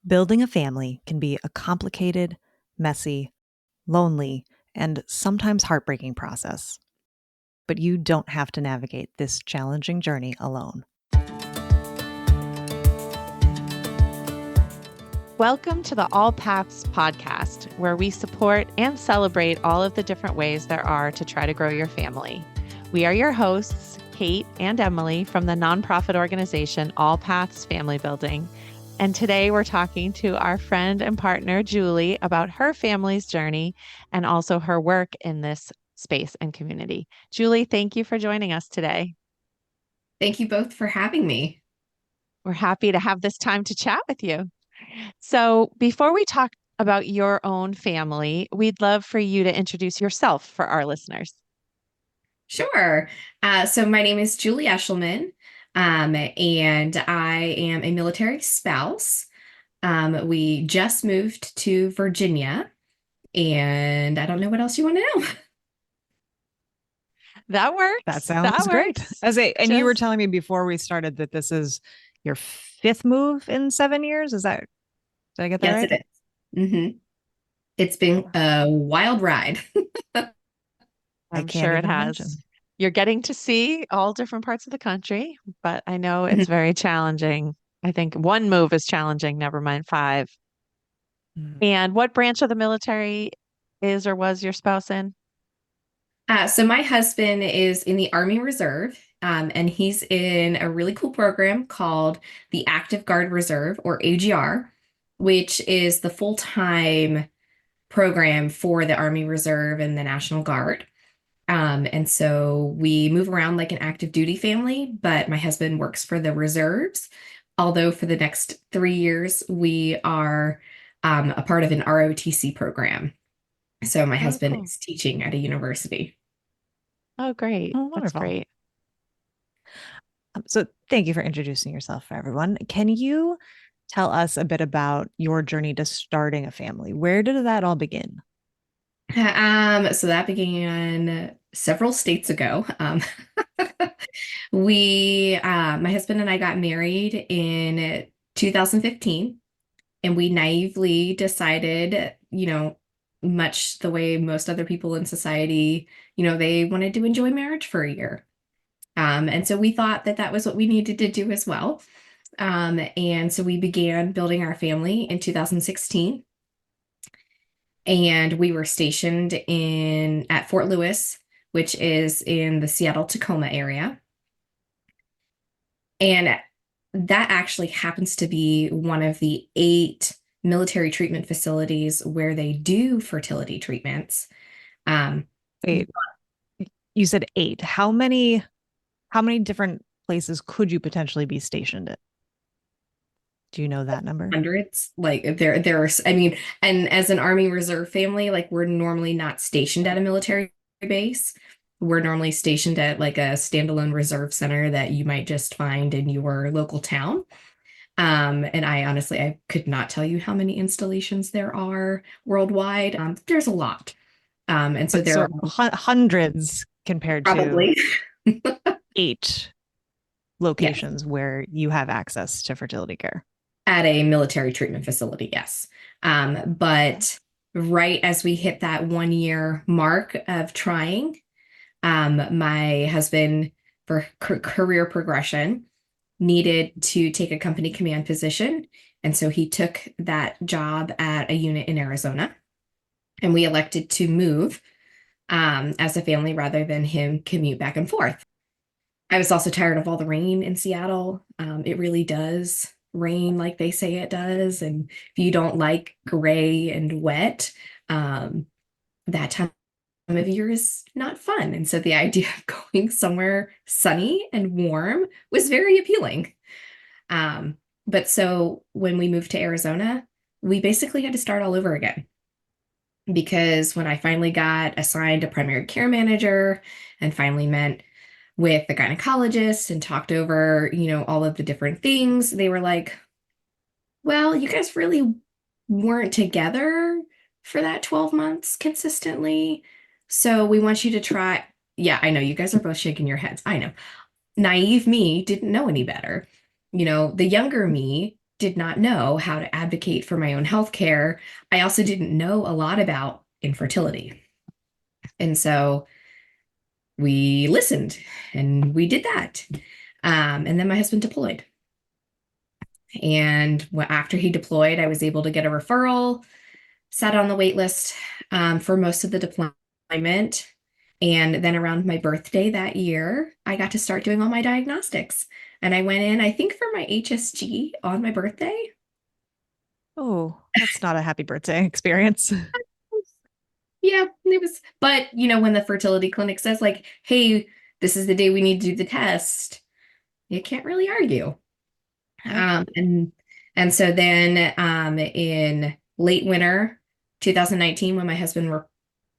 Building a family can be a complicated, messy, lonely, and sometimes heartbreaking process. But you don't have to navigate this challenging journey alone. Welcome to the All Paths podcast, where we support and celebrate all of the different ways there are to try to grow your family. We are your hosts, Kate and Emily from the nonprofit organization All Paths Family Building. And today we're talking to our friend and partner, Julie, about her family's journey and also her work in this space and community. Julie, thank you for joining us today. Thank you both for having me. We're happy to have this time to chat with you. So before we talk about your own family, we'd love for you to introduce yourself for our listeners. Sure. So my name is Julie Eshelman, and I am a military spouse. We just moved to Virginia, and I don't know what else you want to know. That works. That sounds great. You were telling me before we started that this is your fifth move in 7 years. Did I get that right? Yes, it is. Mm-hmm. It's been a wild ride. I'm sure it has. Imagine. You're getting to see all different parts of the country, but I know it's very challenging. I think one move is challenging, never mind 5. And what branch of the military is or was your spouse in? So my husband is in the Army Reserve, and he's in a really cool program called the Active Guard Reserve, or AGR, which is the full-time program for the Army Reserve and the National Guard. And so we move around like an active duty family, but my husband works for the reserves. Although for the next 3 years, we are a part of an ROTC program. So my husband is teaching at a university. Oh, great. Oh, wonderful. That's great. So thank you for introducing yourself for everyone. Can you tell us a bit about your journey to starting a family? Where did that all begin? So that began several states ago. My husband and I got married in 2015, and we naively decided, much the way most other people in society, they wanted to enjoy marriage for a year. And so we thought that that was what we needed to do as well. And so we began building our family in 2016. And we were stationed at Fort Lewis, which is in the Seattle-Tacoma area. And that actually happens to be one of the 8 military treatment facilities where they do fertility treatments. Wait, you said 8. How many different places could you potentially be stationed at? Do you know that number? Hundreds. Like there's, and as an Army Reserve family, like we're normally not stationed at a military base. We're normally stationed at like a standalone reserve center that you might just find in your local town. And I could not tell you how many installations there are worldwide. There's a lot. And so there are hundreds compared probably to 8 locations where you have access to fertility care. At a military treatment facility, yes. But right as we hit that 1-year mark of trying, my husband, for career progression, needed to take a company command position. And so he took that job at a unit in Arizona. And we elected to move as a family rather than him commute back and forth. I was also tired of all the rain in Seattle. It really does rain like they say it does. And if you don't like gray and wet, that time of year is not fun. And so the idea of going somewhere sunny and warm was very appealing. But so when we moved to Arizona, we basically had to start all over again. Because when I finally got assigned a primary care manager and finally met with the gynecologist and talked over, all of the different things, they were like, well, you guys really weren't together for that 12 months consistently. So we want you to try. Yeah, I know you guys are both shaking your heads. I know. Naive me didn't know any better. The younger me did not know how to advocate for my own health care. I also didn't know a lot about infertility. And so we listened and we did that. And then my husband deployed. And after he deployed, I was able to get a referral, sat on the wait list for most of the deployment. And then around my birthday that year, I got to start doing all my diagnostics. And I went in, I think, for my HSG on my birthday. Oh, that's not a happy birthday experience. Yeah, it was. But, when the fertility clinic says, like, hey, this is the day we need to do the test, you can't really argue. Nope. And so then in late winter 2019, when my husband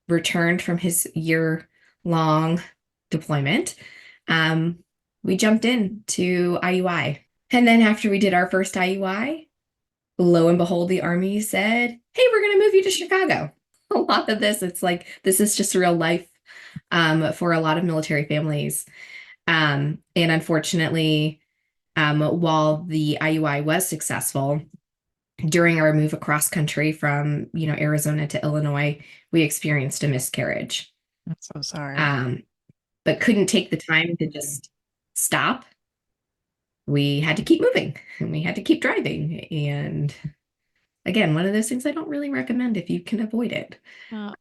returned from his year-long deployment, um, we jumped in to IUI. And then after we did our first IUI, lo and behold, the Army said, hey, we're going to move you to Chicago. A lot of this, it's like, this is just real life for a lot of military families. And unfortunately, while the IUI was successful, during our move across country from, Arizona to Illinois, we experienced a miscarriage. I'm so sorry. But couldn't take the time to just stop. We had to keep moving and we had to keep driving. And again, one of those things I don't really recommend if you can avoid it. Uh,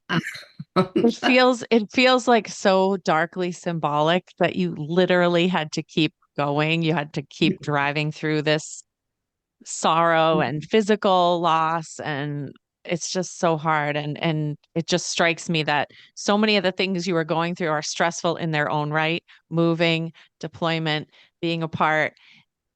it feels like so darkly symbolic that you literally had to keep going. You had to keep driving through this sorrow and physical loss, and it's just so hard. And it just strikes me that so many of the things you were going through are stressful in their own right. Moving, deployment, being apart,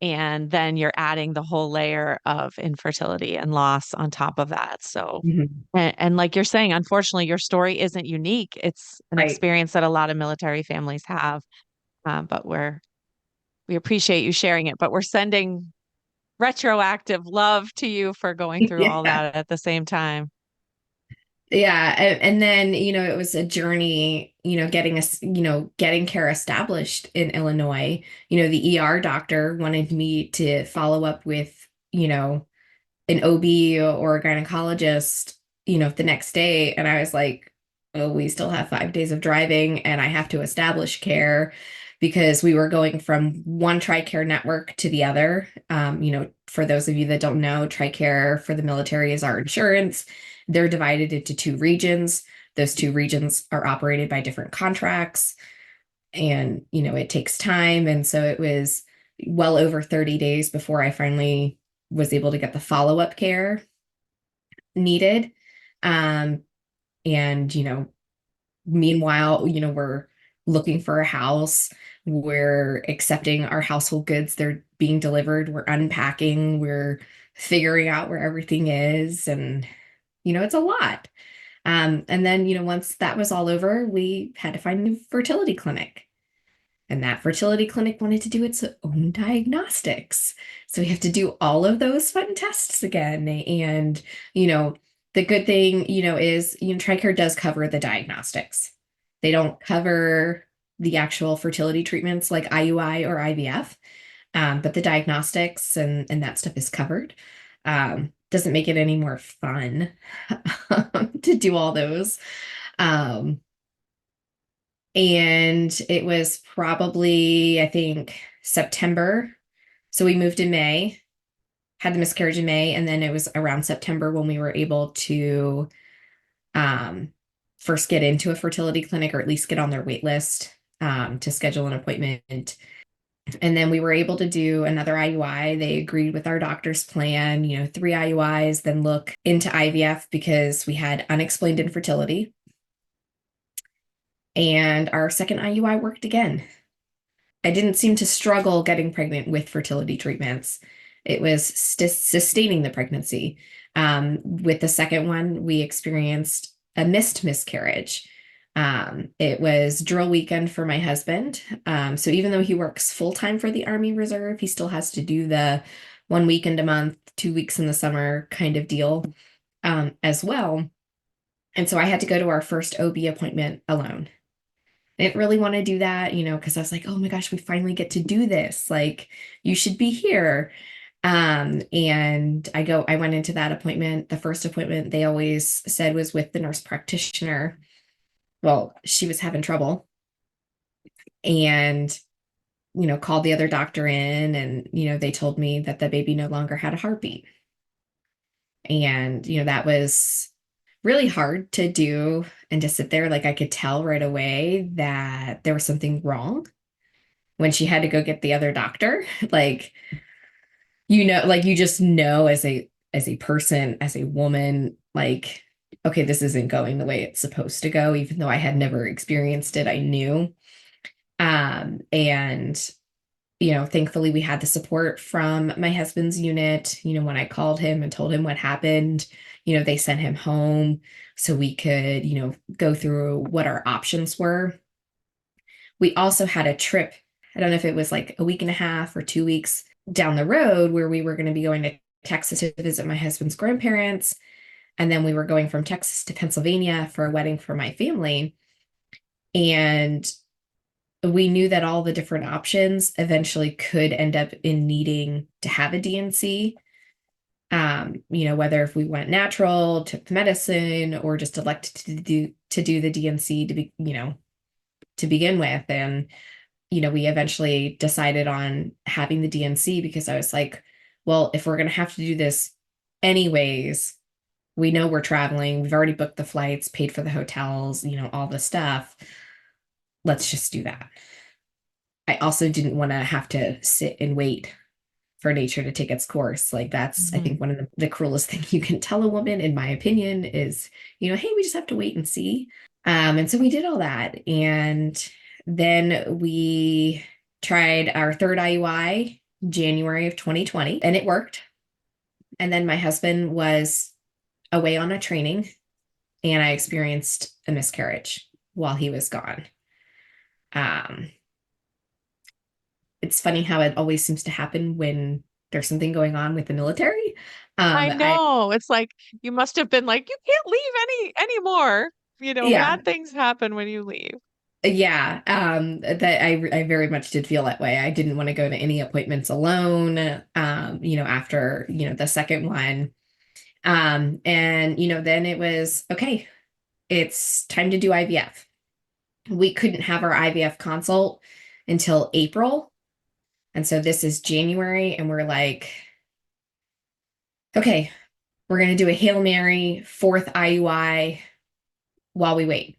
and then you're adding the whole layer of infertility and loss on top of that. So, Mhm. and like you're saying, unfortunately, your story isn't unique. It's an Right. experience that a lot of military families have. But we appreciate you sharing it. But we're sending retroactive love to you for going through all Yeah. that at the same time. Yeah. And then, it was a journey, getting us, getting care established in Illinois. The ER doctor wanted me to follow up with, an OB or a gynecologist, the next day. And I was like, oh, we still have 5 days of driving and I have to establish care because we were going from one TRICARE network to the other. For those of you that don't know, TRICARE for the military is our insurance. They're divided into two regions. Those two regions are operated by different contracts. And, it takes time. And so it was well over 30 days before I finally was able to get the follow-up care needed. Um, and, meanwhile, we're looking for a house. We're accepting our household goods. They're being delivered. We're unpacking. We're figuring out where everything is. And, it's a lot. And then, once that was all over, we had to find a fertility clinic. And that fertility clinic wanted to do its own diagnostics. So we have to do all of those fun tests again. And, the good thing, is, TRICARE does cover the diagnostics. They don't cover the actual fertility treatments like IUI or IVF, but the diagnostics and that stuff is covered. Doesn't make it any more fun to do all those. Um, and it was probably, I think, September. So we moved in May, had the miscarriage in May, and then it was around September when we were able to um, first get into a fertility clinic or at least get on their wait list to schedule an appointment. And then we were able to do another IUI. They agreed with our doctor's plan, 3 IUIs, then look into IVF because we had unexplained infertility. And our second IUI worked again. I didn't seem to struggle getting pregnant with fertility treatments. It was sustaining the pregnancy. With the second one, we experienced a missed miscarriage. It was drill weekend for my husband. So even though he works full time for the Army Reserve, he still has to do the 1 weekend a month, 2 weeks in the summer kind of deal as well. And so I had to go to our first OB appointment alone. I didn't really want to do that, because I was like, oh my gosh, we finally get to do this. Like, you should be here. And I went into that appointment. The first appointment they always said was with the nurse practitioner. Well, she was having trouble and, called the other doctor in and, they told me that the baby no longer had a heartbeat. And, that was really hard to do and to sit there. Like I could tell right away that there was something wrong when she had to go get the other doctor. Like, like you just know as a person, as a woman, like, okay, this isn't going the way it's supposed to go, even though I had never experienced it, I knew. And thankfully we had the support from my husband's unit. When I called him and told him what happened, they sent him home so we could, go through what our options were. We also had a trip. I don't know if it was like a week and a half or 2 weeks down the road where we were going to be going to Texas to visit my husband's grandparents. And then we were going from Texas to Pennsylvania for a wedding for my family. And we knew that all the different options eventually could end up in needing to have a DNC. Whether if we went natural, took the medicine, or just elected to do the DNC to begin with. And we eventually decided on having the DNC because I was like, well, if we're going to have to do this anyways, we know we're traveling. We've already booked the flights, paid for the hotels, all the stuff. Let's just do that. I also didn't want to have to sit and wait for nature to take its course. Like that's, I think, one of the cruelest things you can tell a woman, in my opinion, is, hey, we just have to wait and see. And so we did all that. And then we tried our third IUI January of 2020, and it worked. And then my husband was away on a training, and I experienced a miscarriage while he was gone. It's funny how it always seems to happen when there's something going on with the military. I know. It's like you must have been like, you can't leave anymore. Yeah, Bad things happen when you leave. yeah. That I very much did feel that way. I didn't want to go to any appointments alone. After the second one, and then it was okay. It's time to do IVF. We couldn't have our IVF consult until April. And so this is January, and we're like, okay, we're going to do a Hail Mary, fourth IUI while we wait.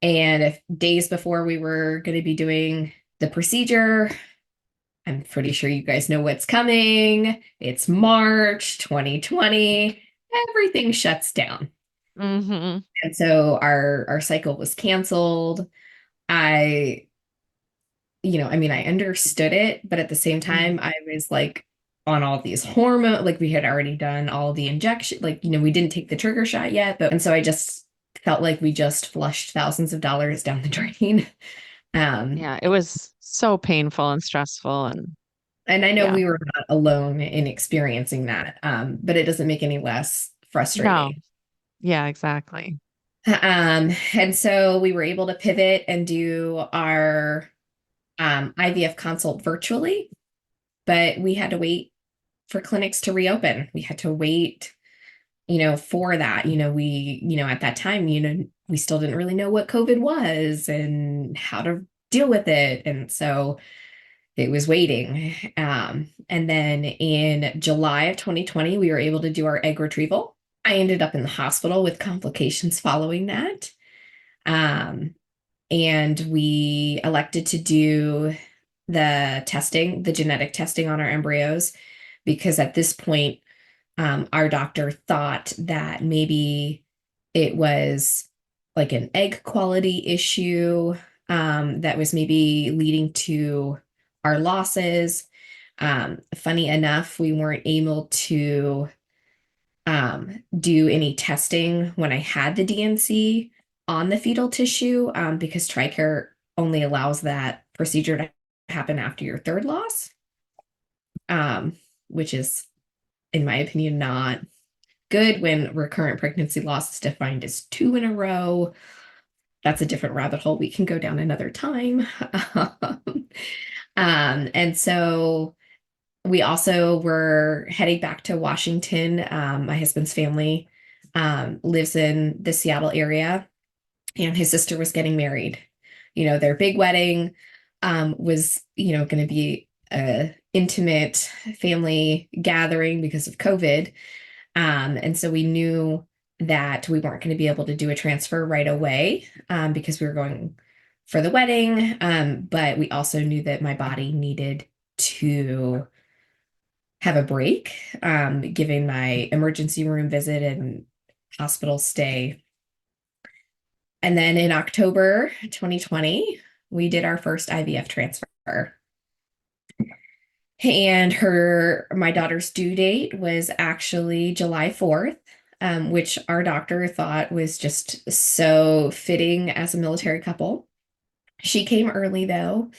And if days before we were going to be doing the procedure, I'm pretty sure you guys know what's coming. It's March 2020. Everything shuts down. Mm-hmm. And so our cycle was canceled. I I understood it, but at the same time, I was like on all these hormone, like we had already done all the injection, like, we didn't take the trigger shot yet, and so I just felt like we just flushed thousands of dollars down the drain. Yeah, it was so painful and stressful, And I know yeah. we were not alone in experiencing that, but it doesn't make any less No. frustrating. Yeah, exactly. And so we were able to pivot and do our IVF consult virtually, but we had to wait for clinics to reopen. We had to wait, for that. At that time, we still didn't really know what COVID was and how to deal with it. And so it was waiting. And then in July of 2020, we were able to do our egg retrieval. I ended up in the hospital with complications following that. And we elected to do the genetic testing on our embryos, because at this point, our doctor thought that maybe it was like an egg quality issue, that was maybe leading to our losses. Funny enough, we weren't able to do any testing when I had the DNC on the fetal tissue, because TRICARE only allows that procedure to happen after your third loss, which is, in my opinion, not good when recurrent pregnancy loss is defined as 2 in a row. That's a different rabbit hole we can go down another time. And so We also were heading back to Washington. My husband's family lives in the Seattle area, and his sister was getting married. Their big wedding was, going to be a intimate family gathering because of COVID. And so we knew that we weren't going to be able to do a transfer right away because we were going for the wedding. But we also knew that my body needed to have a break, given my emergency room visit and hospital stay. And then in October 2020, we did our first IVF transfer. And my daughter's due date was actually July 4th, which our doctor thought was just so fitting as a military couple. She came early though.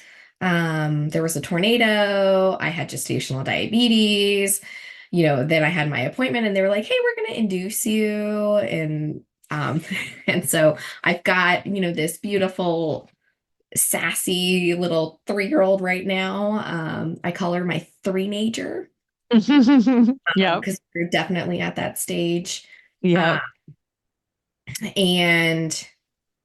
There was a tornado. I had gestational diabetes. Then I had my appointment and they were like, hey, we're going to induce you. Um, and so I've got, this beautiful, sassy little 3-year-old right now. I call her my three-nager Yep. because we're definitely at that stage. Yep. And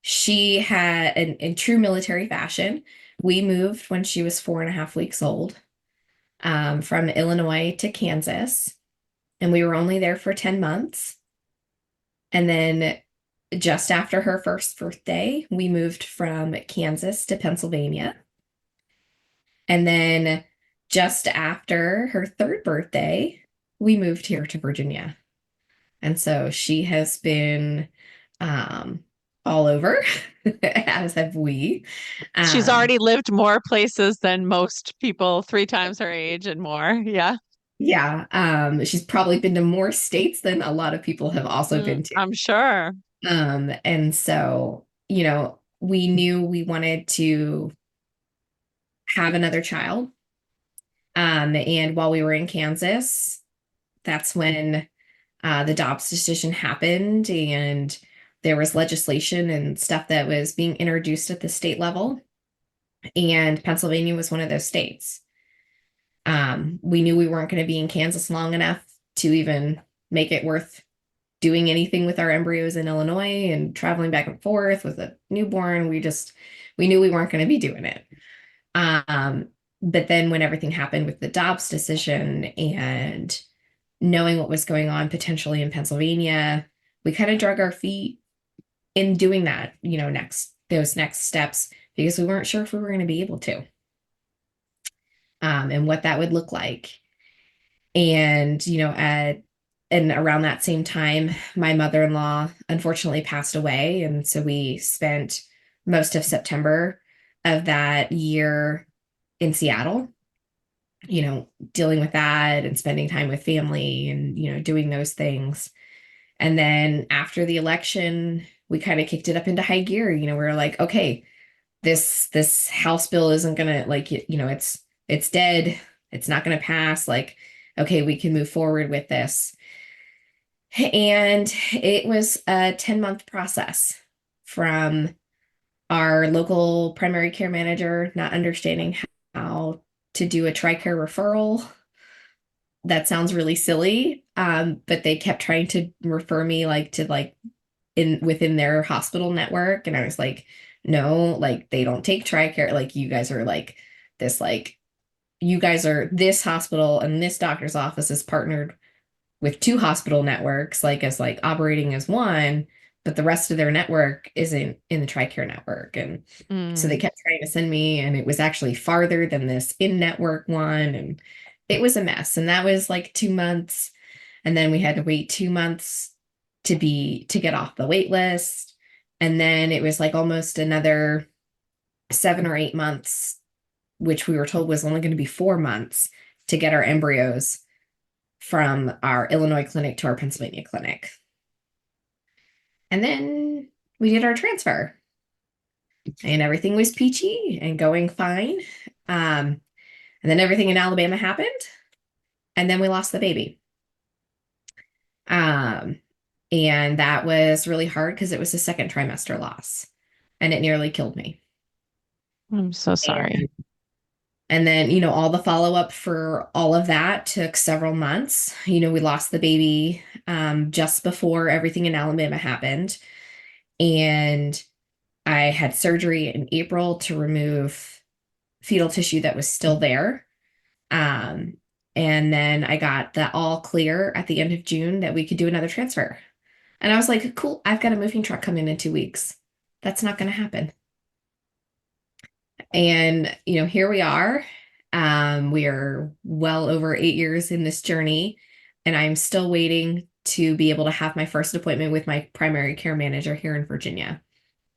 she had, in true military fashion, we moved when she was 4.5 weeks old, from Illinois to Kansas. And we were only there for 10 months. And then just after her first birthday, we moved from Kansas to Pennsylvania. And then just after her third birthday, we moved here to Virginia. And so she has been all over, as have we. She's already lived more places than most people, 3 times her age and more. Yeah. Yeah. She's probably been to more states than a lot of people have also been to. I'm sure. And so, we knew we wanted to have another child. And while we were in Kansas, that's when the Dobbs decision happened, and there was legislation and stuff that was being introduced at the state level. And Pennsylvania was one of those states. We knew we weren't going to be in Kansas long enough to even make it worth doing anything with our embryos in Illinois and traveling back and forth with a newborn. We knew we weren't going to be doing it. But then when everything happened with the Dobbs decision and knowing what was going on potentially in Pennsylvania, we kind of drug our feet in doing that, those next steps, because we weren't sure if we were going to be able to, and what that would look like. And, and around that same time, my mother-in-law unfortunately passed away. And so we spent most of September of that year in Seattle, dealing with that and spending time with family and, doing those things. And then after the election, we kind of kicked it up into high gear. We were like, okay, this House bill isn't gonna, like, it's dead. It's not gonna pass. Like, okay, we can move forward with this. And it was a 10-month process from our local primary care manager not understanding how to do a TRICARE referral. That sounds really silly, but they kept trying to refer me within their hospital network, and I was like, no, like, they don't take TRICARE. Like, you guys are like this, like, you guys are, this hospital and this doctor's office is partnered with 2 hospital networks, like, as like operating as one, but the rest of their network isn't in the TRICARE network. And so they kept trying to send me, and it was actually farther than this in-network one. And it was a mess. And that was like 2 months. And then we had to wait 2 months to get off the wait list. And then it was like almost another 7 or 8 months, which we were told was only going to be 4 months, to get our embryos from our Illinois clinic to our Pennsylvania clinic. And then we did our transfer, and everything was peachy and going fine. And then everything in Alabama happened, and then we lost the baby. And that was really hard because it was a second trimester loss, and it nearly killed me. I'm so sorry. And then, all the follow up for all of that took several months. We lost the baby just before everything in Alabama happened. And I had surgery in April to remove fetal tissue that was still there. Um, and then I got the all clear at the end of June that we could do another transfer. And I was like, cool, I've got a moving truck coming in 2 weeks. That's not going to happen. And, here we are. We are well over 8 years in this journey, and I'm still waiting to be able to have my first appointment with my primary care manager here in Virginia.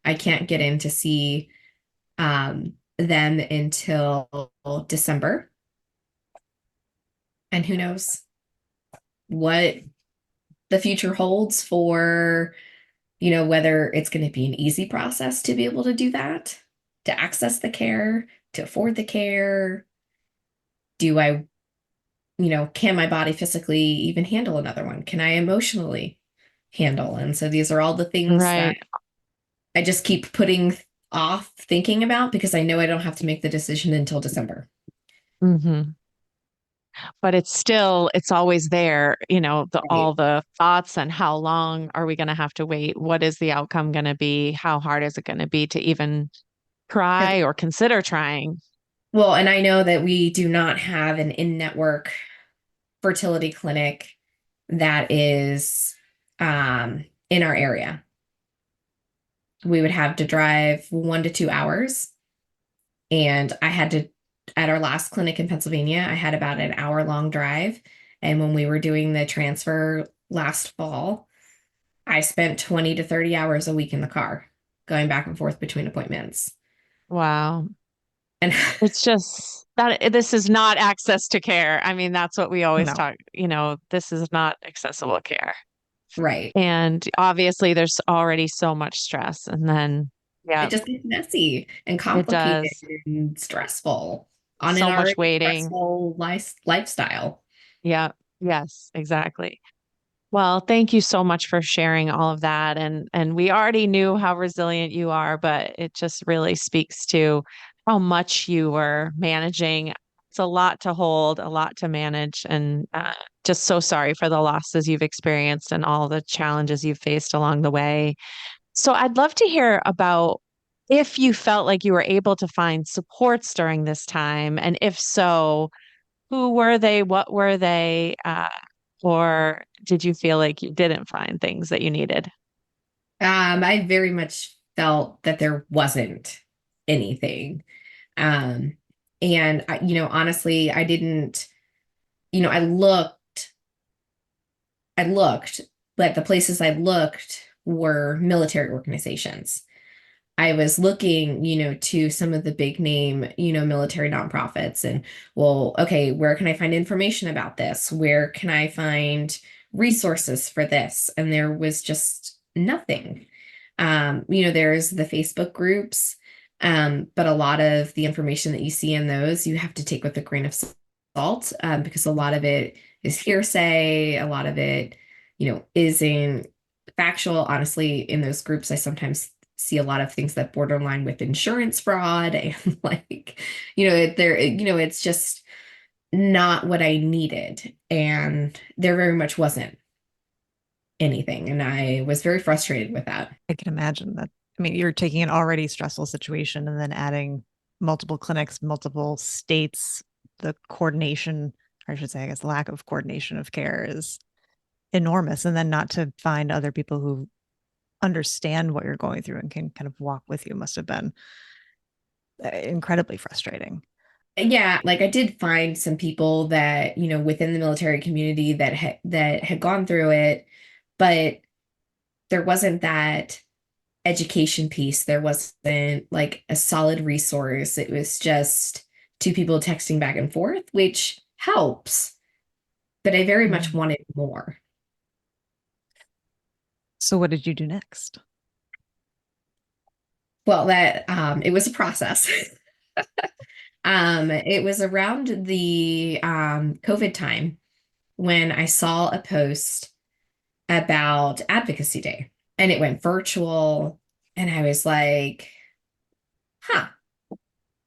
I can't get in to see them until December. And who knows what the future holds for, whether it's going to be an easy process to be able to do that, to access the care, to afford the care. Do I, can my body physically even handle another one? Can I emotionally handle? And so these are all the things that Right. I just keep putting off thinking about because I know I don't have to make the decision until December. Hmm. But it's always there, Right. all the thoughts and how long are we going to have to wait? What is the outcome going to be? How hard is it going to be to even try or consider trying? Well, and I know that we do not have an in-network fertility clinic that is in our area. We would have to drive 1 to 2 hours. And at our last clinic in Pennsylvania, I had about an hour-long drive. And when we were doing the transfer last fall, I spent 20 to 30 hours a week in the car going back and forth between appointments. Wow. And It's just that this is not access to care. I mean, that's what we always No. talk, this is not accessible care. right. And obviously there's already so much stress. And then, It yeah, just gets messy and it complicated does. and stressful on an So much already waiting. stressful lifestyle. Yeah. Yes, exactly. Well, thank you so much for sharing all of that. And we already knew how resilient you are, but it just really speaks to how much you were managing. It's a lot to hold, a lot to manage, and just so sorry for the losses you've experienced and all the challenges you've faced along the way. So I'd love to hear about if you felt like you were able to find supports during this time, and if so, who were they? What were they? Or did you feel like you didn't find things that you needed? I very much felt that there wasn't anything. Um, and honestly, I didn't, I looked, but the places I looked were military organizations. I was looking, to some of the big name, military nonprofits and, well, okay, where can I find information about this? Where can I find resources for this? And there was just nothing. There's the Facebook groups, but a lot of the information that you see in those, you have to take with a grain of salt, because a lot of it is hearsay. A lot of it, isn't factual. Honestly, in those groups, I sometimes see a lot of things that borderline with insurance fraud and like, it's just not what I needed. And there very much wasn't anything. And I was very frustrated with that. I can imagine that. I mean, you're taking an already stressful situation and then adding multiple clinics, multiple states. The coordination, or I should say, I guess, lack of coordination of care is enormous. And then not to find other people who understand what you're going through and can kind of walk with you must have been incredibly frustrating. Yeah, like I did find some people that, within the military community that had gone through it, but there wasn't that education piece. There wasn't like a solid resource. It was just two people texting back and forth, which helps, but I very much Mhm. wanted more. So, what did you do next? Well, that it was a process. It was around the COVID time when I saw a post about Advocacy Day and it went virtual. And I was like, huh,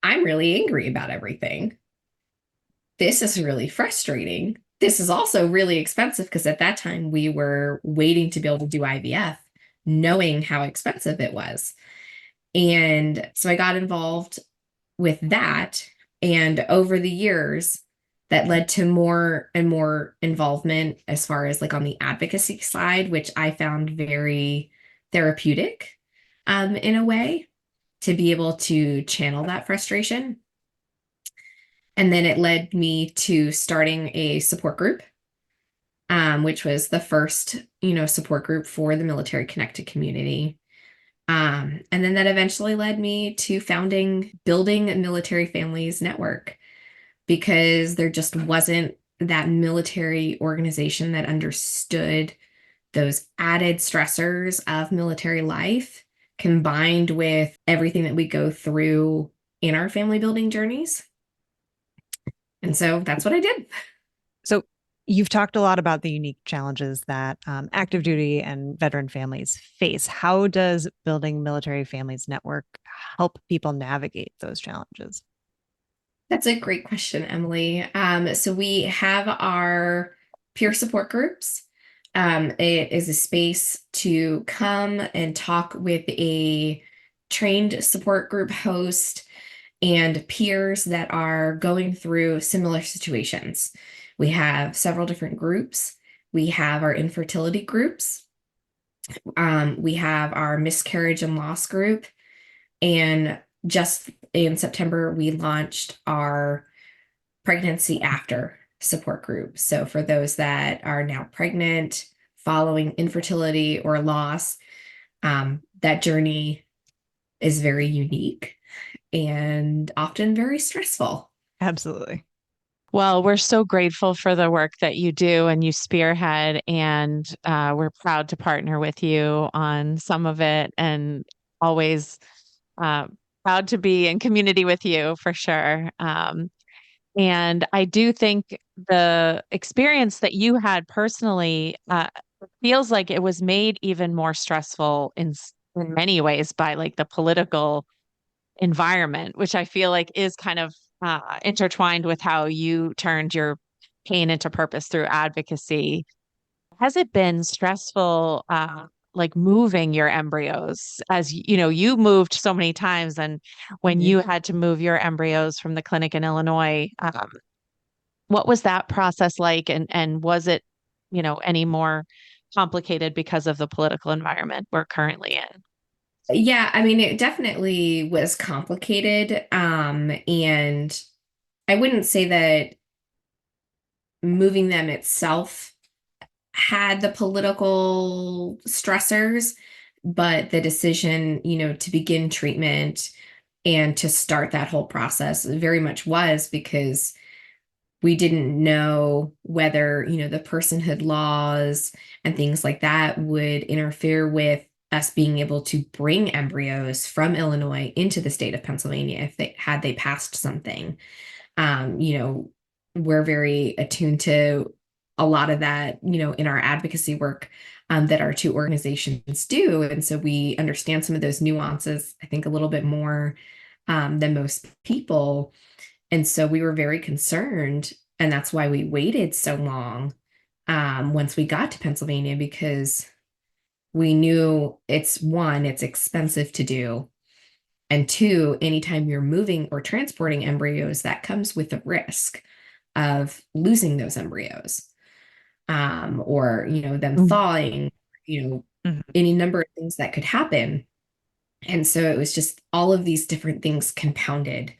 I'm really angry about everything. This is really frustrating. This is also really expensive because at that time we were waiting to be able to do IVF, knowing how expensive it was. And so I got involved with that. And over the years, that led to more and more involvement as far as like on the advocacy side, which I found very therapeutic in a way to be able to channel that frustration. And then it led me to starting a support group, which was the first, support group for the military connected community. And then that eventually led me to building a military families network because there just wasn't that military organization that understood those added stressors of military life combined with everything that we go through in our family building journeys. And so that's what I did. So you've talked a lot about the unique challenges that active duty and veteran families face. How does building military families network help people navigate those challenges? That's a great question, Emily. So we have our peer support groups. It is a space to come and talk with a trained support group host and peers that are going through similar situations. We have several different groups. We have our infertility groups. We have our miscarriage and loss group. And just in September, we launched our pregnancy after support group. So for those that are now pregnant, following infertility or loss, that journey is very unique and often very stressful. Absolutely. Well, we're so grateful for the work that you do and you spearhead, and we're proud to partner with you on some of it, and always uh, proud to be in community with you for sure. And I do think the experience that you had personally feels like it was made even more stressful in many ways by like the political environment, which I feel like is kind of intertwined with how you turned your pain into purpose through advocacy. Has it been stressful, like moving your embryos as you moved so many times, and when you had to move your embryos from the clinic in Illinois, what was that process like? And was it, any more complicated because of the political environment we're currently in? Yeah, I mean, it definitely was complicated. And I wouldn't say that moving them itself had the political stressors, but the decision, to begin treatment and to start that whole process very much was because we didn't know whether, the personhood laws and things like that would interfere with us being able to bring embryos from Illinois into the state of Pennsylvania if they passed something. Um, you know, we're very attuned to a lot of that, in our advocacy work that our two organizations do. And so we understand some of those nuances, I think, a little bit more than most people. And so we were very concerned. And that's why we waited so long once we got to Pennsylvania, because we knew it's expensive to do. And two, anytime you're moving or transporting embryos, that comes with a risk of losing those embryos, or, them thawing, Mhm. any number of things that could happen. And so it was just all of these different things compounded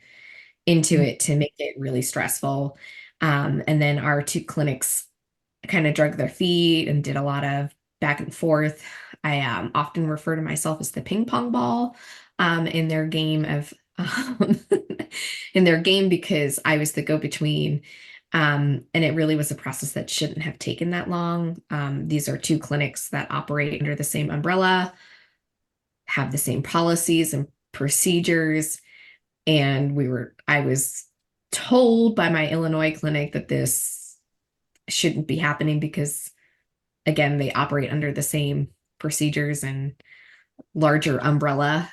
into it to make it really stressful. And then our two clinics kind of drug their feet and did a lot of back and forth. I often refer to myself as the ping pong ball in their game of in their game because I was the go-between. And it really was a process that shouldn't have taken that long. These are two clinics that operate under the same umbrella, have the same policies and procedures. And I was told by my Illinois clinic that this shouldn't be happening because, again, they operate under the same procedures and larger umbrella.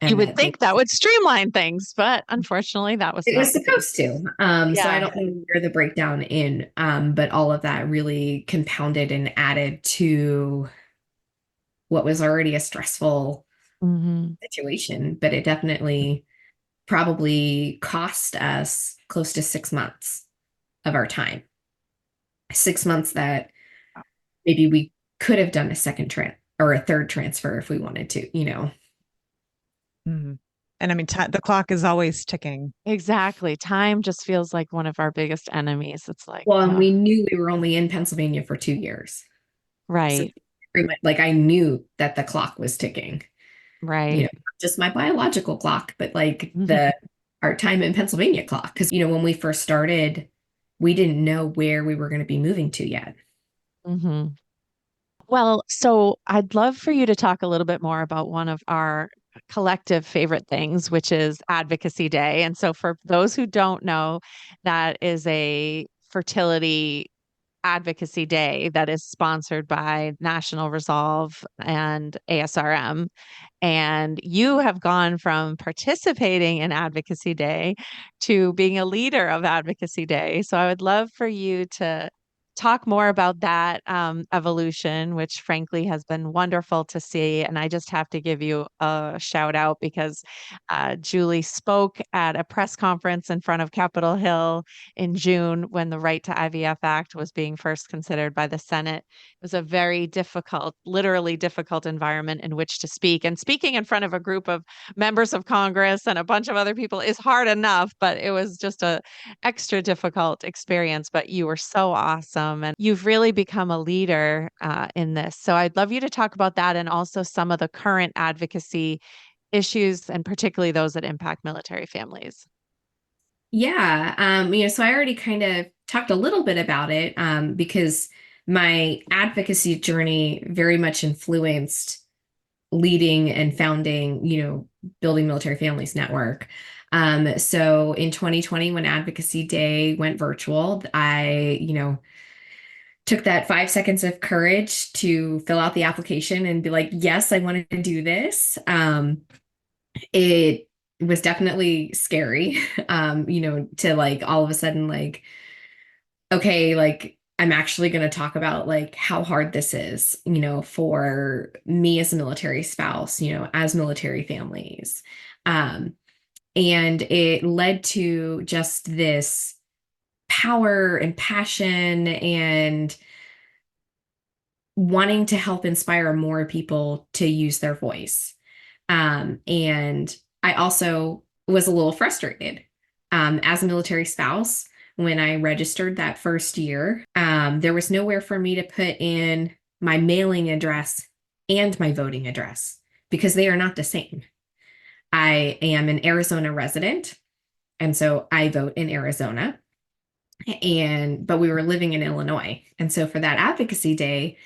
You and would that they think that would streamline things, but unfortunately, that was it not was the case. supposed to. So I Yeah. don't know where the breakdown in, but all of that really compounded and added to what was already a stressful Hmm. situation. But it definitely probably cost us close to 6 months of our time. 6 months that maybe we could have done a second or a third transfer if we wanted to, Mhm. And I mean, the clock is always ticking. Exactly. Time just feels like one of our biggest enemies. It's like, Well, and oh, we knew we were only in Pennsylvania for 2 years. So right, pretty much, like I knew that the clock was ticking, right. not just my biological clock, but like the our time in Pennsylvania clock. Because, when we first started, we didn't know where we were going to be moving to yet. Hmm. Well, so I'd love for you to talk a little bit more about one of our collective favorite things, which is Advocacy Day. And so, for those who don't know, that is a fertility advocacy day that is sponsored by National Resolve and ASRM. And you have gone from participating in Advocacy Day to being a leader of Advocacy Day. So I would love for you to talk more about that evolution, which frankly has been wonderful to see. And I just have to give you a shout out because Julie spoke at a press conference in front of Capitol Hill in June when the Right to IVF Act was being first considered by the Senate. It was a very difficult, literally difficult environment in which to speak. And speaking in front of a group of members of Congress and a bunch of other people is hard enough, but it was just a extra difficult experience. But you were so awesome, and you've really become a leader in this. So I'd love you to talk about that and also some of the current advocacy issues, and particularly those that impact military families. Yeah. So I already kind of talked a little bit about it, because my advocacy journey very much influenced leading and founding, Building Military Families Network. So in 2020, when Advocacy Day went virtual, I, took that 5 seconds of courage to fill out the application and be like, yes, I want to do this. It was definitely scary, to like all of a sudden, like, okay, like I'm actually going to talk about like how hard this is, for me as a military spouse, as military families. Um, and it led to just this power and passion and wanting to help inspire more people to use their voice. And I also was a little frustrated, as a military spouse. When I registered that first year, there was nowhere for me to put in my mailing address and my voting address because they are not the same. I am an Arizona resident, and so I vote in Arizona. But we were living in Illinois. And so for that advocacy day,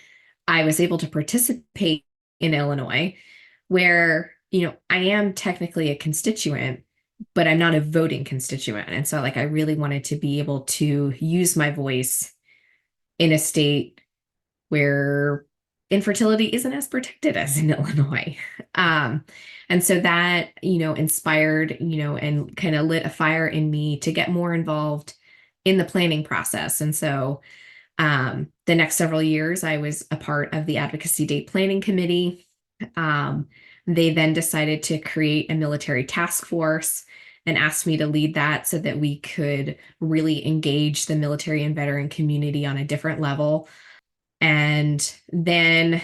I was able to participate in Illinois, where, I am technically a constituent, but I'm not a voting constituent. And so, like, I really wanted to be able to use my voice in a state where infertility isn't as protected as in Illinois. Um, and so that, inspired, and kind of lit a fire in me to get more involved in the planning process. And so, the next several years, I was a part of the Advocacy Day Planning Committee. Um, they then decided to create a military task force and asked me to lead that so that we could really engage the military and veteran community on a different level. And then,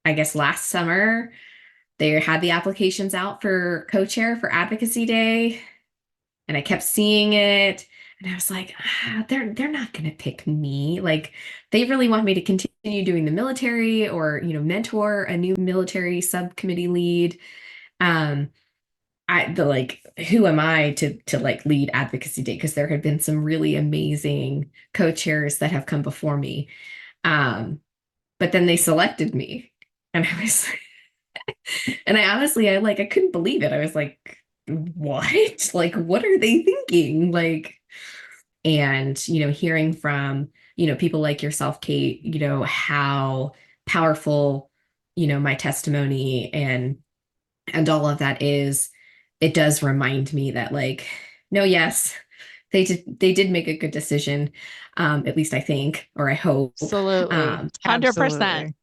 I guess last summer, they had the applications out for co-chair for Advocacy Day, and I kept seeing it, and I was like, they're not gonna pick me. Like, they really want me to continue doing the military or, mentor a new military subcommittee lead. Um, who am I to like lead Advocacy Day? Because there had been some really amazing co-chairs that have come before me. But then they selected me, and I was and I honestly, I couldn't believe it. I was like, what? Like, what are they thinking? Like, and, hearing from, people like yourself, Kate, how powerful, my testimony and And all of that is, it does remind me that like, no, yes, they did make a good decision. At least I think, or I hope. Absolutely. Um, 100%. Absolutely.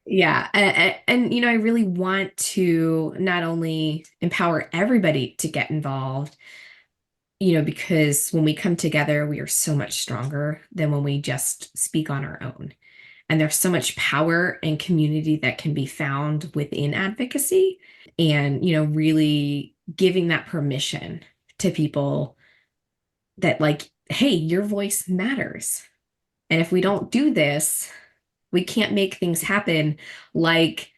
yeah. And, I really want to not only empower everybody to get involved, because when we come together, we are so much stronger than when we just speak on our own. And there's so much power and community that can be found within advocacy and, really giving that permission to people that, like, hey, your voice matters. And if we don't do this, we can't make things happen like,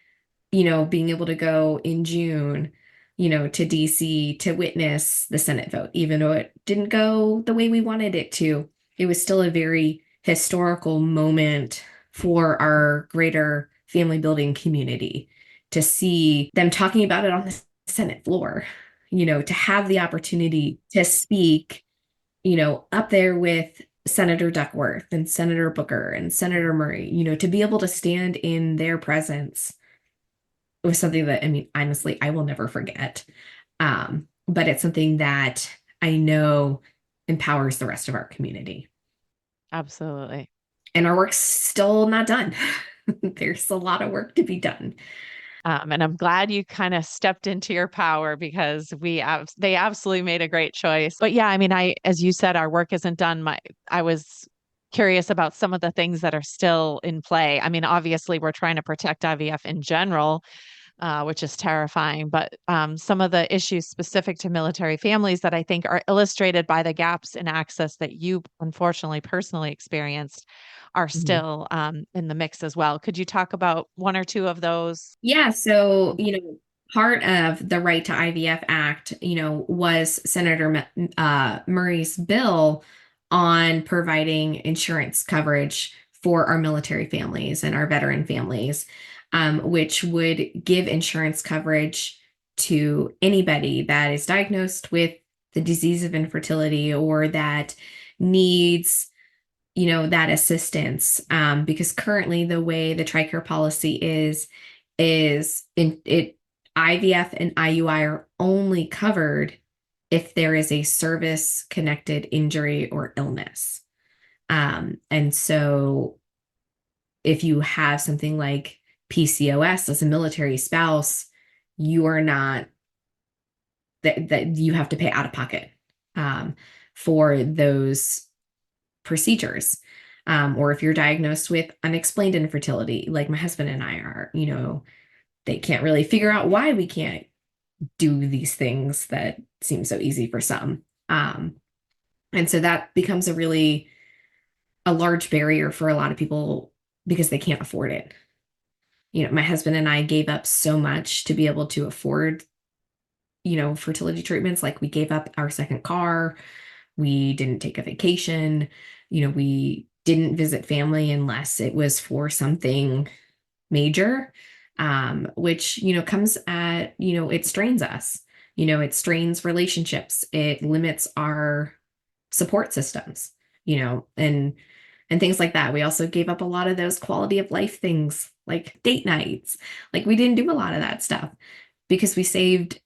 being able to go in June, to DC to witness the Senate vote, even though it didn't go the way we wanted it to. It was still a very historical moment for our greater family building community to see them talking about it on the Senate floor, to have the opportunity to speak, up there with Senator Duckworth and Senator Booker and Senator Murray, to be able to stand in their presence was something that, honestly, I will never forget. But it's something that I know empowers the rest of our community. Absolutely. And our work's still not done. There's a lot of work to be done. And I'm glad you kind of stepped into your power because they absolutely made a great choice. But yeah, as you said, our work isn't done. I was curious about some of the things that are still in play. Obviously, we're trying to protect IVF in general, which is terrifying. But some of the issues specific to military families that I think are illustrated by the gaps in access that you unfortunately personally experienced are Mhm. still in the mix as well. Could you talk about one or two of those? Yeah, so, part of the Right to IVF Act, was Senator Murray's bill on providing insurance coverage for our military families and our veteran families, which would give insurance coverage to anybody that is diagnosed with the disease of infertility or that needs, that assistance. Because currently the way the TRICARE policy is in it, IVF and IUI are only covered if there is a service connected injury or illness. And so if you have something like PCOS as a military spouse, you are not that you have to pay out of pocket for those procedures. Or if you're diagnosed with unexplained infertility, like my husband and I are, they can't really figure out why we can't do these things that seem so easy for some. And so that becomes a large barrier for a lot of people because they can't afford it. My husband and I gave up so much to be able to afford, fertility treatments. Like we gave up our second car. We didn't take a vacation. We didn't visit family unless it was for something major, which, comes at, it strains us. It strains relationships. It limits our support systems, and things like that. We also gave up a lot of those quality of life things like date nights. Like we didn't do a lot of that stuff because we saved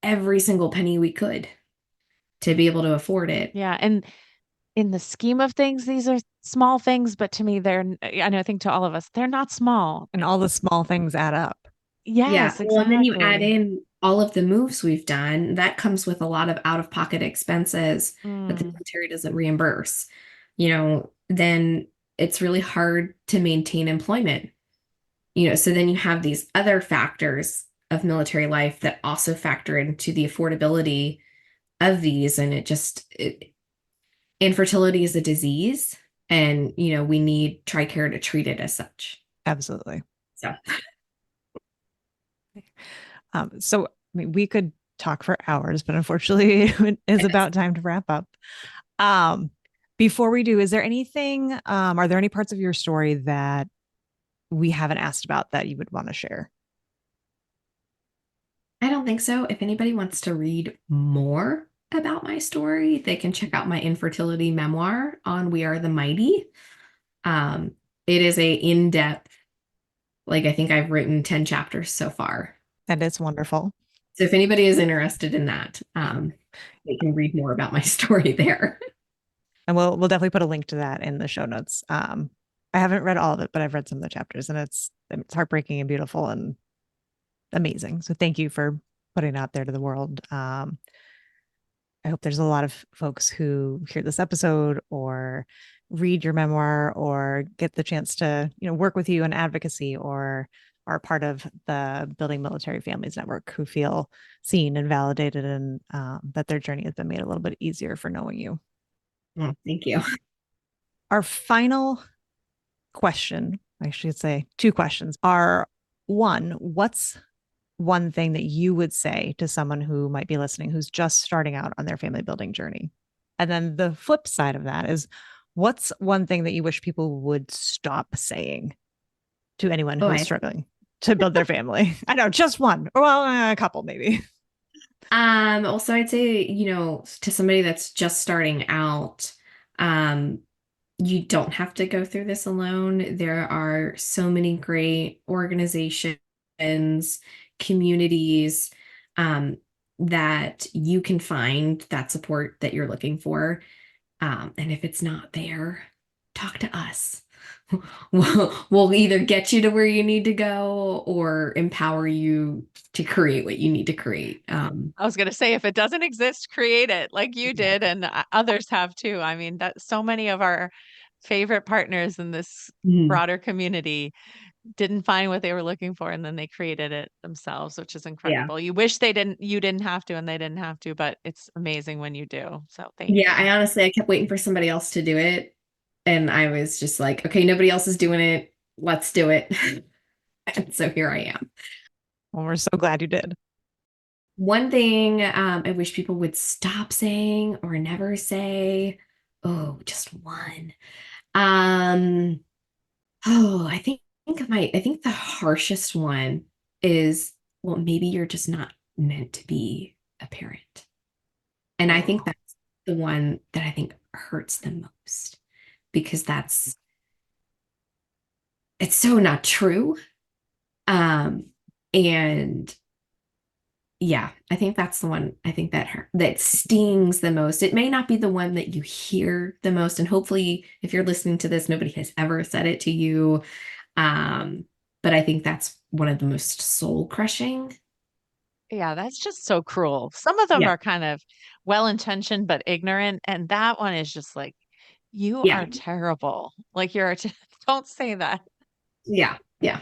every single penny we could to be able to afford it. Yeah. And in the scheme of things, these are small things, but to me, I think to all of us, they're not small. And all the small things add up. Yeah. Yes, Well, and then you add exactly. in all of the moves we've done, that comes with a lot of out-of-pocket expenses that the Mm, military doesn't reimburse. Then it's really hard to maintain employment. So then you have these other factors of military life that also factor into the affordability of these. And infertility is a disease, and, we need TRICARE to treat it as such. Absolutely. So, So, we could talk for hours, but unfortunately, it is about time to wrap up. Um, Before we do, is there anything, are there any parts of your story that we haven't asked about that you would want to share? I don't think so. If anybody wants to read more about my story, they can check out my infertility memoir on We Are the Mighty. It is a in-depth, like I think I've written 10 chapters so far That is wonderful. So if anybody is interested in that, they can read more about my story there. And we'll definitely put a link to that in the show notes. I haven't read all of it, but I've read some of the chapters, and it's heartbreaking and beautiful and amazing. So thank you for putting it out there to the world. I hope there's a lot of folks who hear this episode or read your memoir or get the chance to, work with you in advocacy or are part of the Building Military Families Network who feel seen and validated and that their journey has been made a little bit easier for knowing you. Well, thank you. Our final question, I should say two questions, are one, what's one thing that you would say to someone who might be listening who's just starting out on their family building journey? And then the flip side of that is what's one thing that you wish people would stop saying to anyone Oh, who is struggling to build their family? I know, just one, or well, a couple maybe. Also, I'd say, to somebody that's just starting out, you don't have to go through this alone. There are so many great organizations, communities, that you can find that support that you're looking for. And if it's not there, talk to us. We'll either get you to where you need to go or empower you to create what you need to create. I was going to say, if it doesn't exist, create it like you Yeah. did, and others have too. I mean, that so many of our favorite partners in this Mhm. broader community didn't find what they were looking for, and then they created it themselves, which is Yeah. incredible. You didn't have to, and they didn't have to, but it's amazing when you do. So thank Yeah, you. I kept waiting for somebody else to do it. And I was just like, okay, nobody else is doing it. Let's do it. And so here I am. Well, we're so glad you did. One thing I wish people would stop saying or never say, oh, just one. Um, oh, I think the harshest one is, well, maybe you're just not meant to be a parent. And I think Oh, that's the one that I think hurts the most because it's so not true. Um, and yeah, I think that's the one I think that stings the most. It may not be the one that you hear the most, and hopefully, if you're listening to this, nobody has ever said it to you. Um, but I think that's one of the most soul crushing. Yeah, that's just so cruel. Some of them Yeah, are kind of well-intentioned but ignorant, and that one is just like, you yeah, are terrible. Like don't say that. yeah, yeah.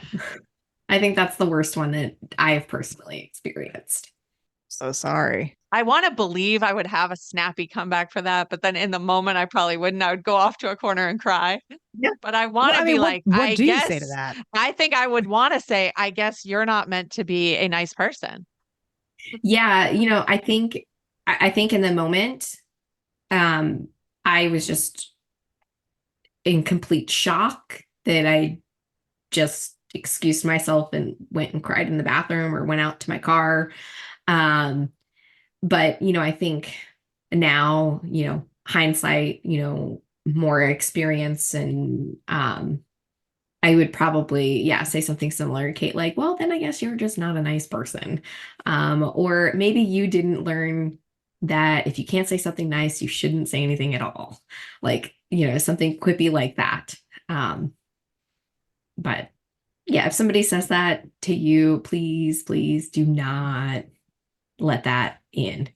I think that's the worst one that I've personally experienced. so sorry. I want to believe I would have a snappy comeback for that, but then in the moment I probably wouldn't. I would go off to a corner and cry. Yeah, But I Well, want to I be mean, what like, what do you say to that? I think I would want to say, I guess you're not meant to be a nice person. yeah. I think in the moment, um, I was just in complete shock that I just excused myself and went and cried in the bathroom or went out to my car. Um, but I think now, hindsight, more experience and I would probably, yeah, say something similar, Kate, like, well, then I guess you're just not a nice person. Or maybe you didn't learn that if you can't say something nice, you shouldn't say anything at all. Like, something quippy like that. But yeah, if somebody says that to you, please, please do not let that in.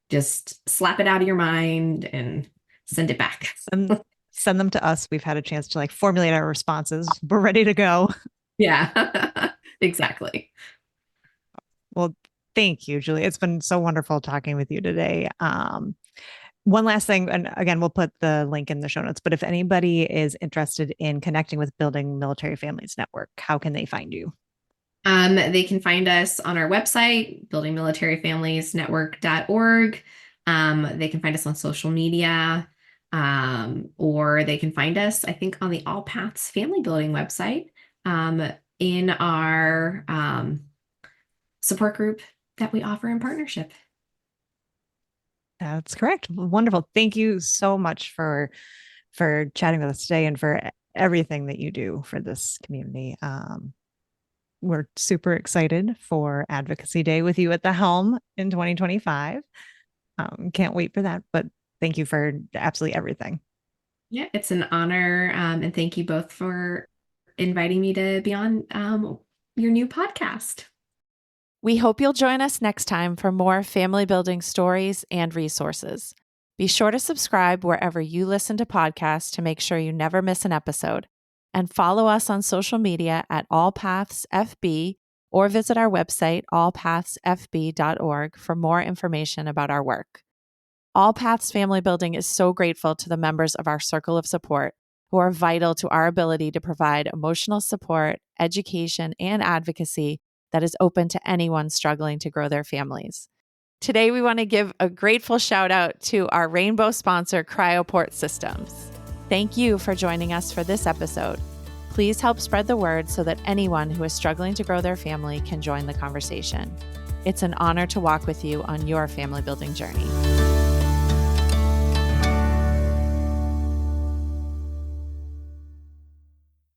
Just slap it out of your mind and send it back. Send them to us. We've had a chance to like formulate our responses. We're ready to go. Yeah, exactly. Well, thank you, Julie. It's been so wonderful talking with you today. One last thing, and again, we'll put the link in the show notes, but if anybody is interested in connecting with Building Military Families Network, how can they find you? They can find us on our website, buildingmilitaryfamiliesnetwork.org. They can find us on social media, or they can find us, I think, on the All Paths Family Building website, in our support group that we offer in partnership. That's correct. Wonderful. Thank you so much for chatting with us today and for everything that you do for this community. we're super excited for Advocacy Day with you at the helm in 2025. Can't wait for that. But thank you for absolutely everything. Yeah, it's an honor. And thank you both for inviting me to be on your new podcast. We hope you'll join us next time for more family building stories and resources. Be sure to subscribe wherever you listen to podcasts to make sure you never miss an episode. And follow us on social media at allpathsfb or visit our website, allpathsfb.org, for more information about our work. All Paths Family Building is so grateful to the members of our circle of support who are vital to our ability to provide emotional support, education, and advocacy that is open to anyone struggling to grow their families. Today, we want to give a grateful shout out to our rainbow sponsor, Cryoport Systems. Thank you for joining us for this episode. Please help spread the word so that anyone who is struggling to grow their family can join the conversation. It's an honor to walk with you on your family building journey.